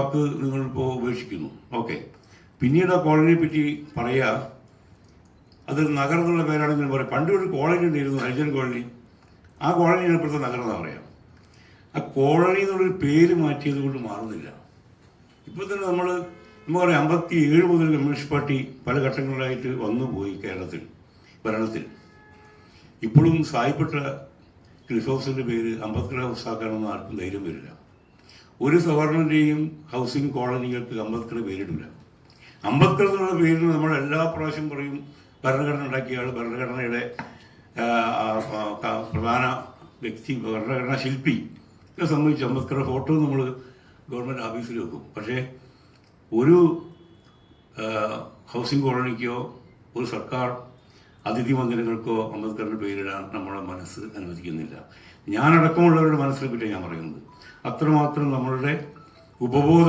വാക്ക് നിങ്ങളിപ്പോൾ ഉപേക്ഷിക്കുന്നു. ഓക്കെ, പിന്നീട് ആ കോളനിയെ പറ്റി പറയുക, അത് നഗരം എന്നുള്ള പേരാണെങ്കിലും പറയാം. പണ്ട് ഒരു കോളനി ഉണ്ടായിരുന്നു, ഹരിജൻ കോളനി. ആ കോളനിയാണ് ഇപ്പോഴത്തെ നഗരം എന്ന് പറയാം. ആ കോളനി എന്നുള്ളൊരു പേര് മാറ്റിയത് കൊണ്ട് മാറുന്നില്ല. ഇപ്പോൾ തന്നെ നമുക്കറിയാം, 57 മുതൽ കമ്മ്യൂണിസ്റ്റ് പാർട്ടി പല ഘട്ടങ്ങളിലായിട്ട് വന്നുപോയി കേരളത്തിൽ ഭരണത്തിൽ. ഇപ്പോഴും സായിപ്പെട്ട ക്ലിഫ് ഹൗസിൻ്റെ പേര് അംബേദ്കർ ഹൗസ് ആക്കാനൊന്നും ആർക്കും ധൈര്യം വരില്ല. ഒരു സവർണൻ്റെയും ഹൗസിംഗ് കോളനികൾക്ക് അംബേദ്കർ പേരിടില്ല. അംബേദ്കർ എന്നുള്ള പേരിൽ നമ്മൾ എല്ലാ പ്രാവശ്യം പറയും ഭരണഘടന ഉണ്ടാക്കിയ ആൾ, ഭരണഘടനയുടെ പ്രധാന വ്യക്തി, ഭരണഘടനാ ശില്പി. ഇതൊക്കെ സംബന്ധിച്ച് അംബേദ്കറുടെ ഫോട്ടോ നമ്മൾ ഗവൺമെൻറ് ഓഫീസിൽ വെക്കും. പക്ഷേ ഒരു ഹൗസിംഗ് കോളനിക്കോ ഒരു സർക്കാർ അതിഥി മന്ദിരങ്ങൾക്കോ അംബേദ്കറിൻ്റെ പേരിടാൻ നമ്മുടെ മനസ്സ് അനുവദിക്കുന്നില്ല. ഞാനടക്കമുള്ളവരുടെ മനസ്സിനെ പറ്റി ഞാൻ പറയുന്നത്. അത്രമാത്രം നമ്മളുടെ ഉപബോധ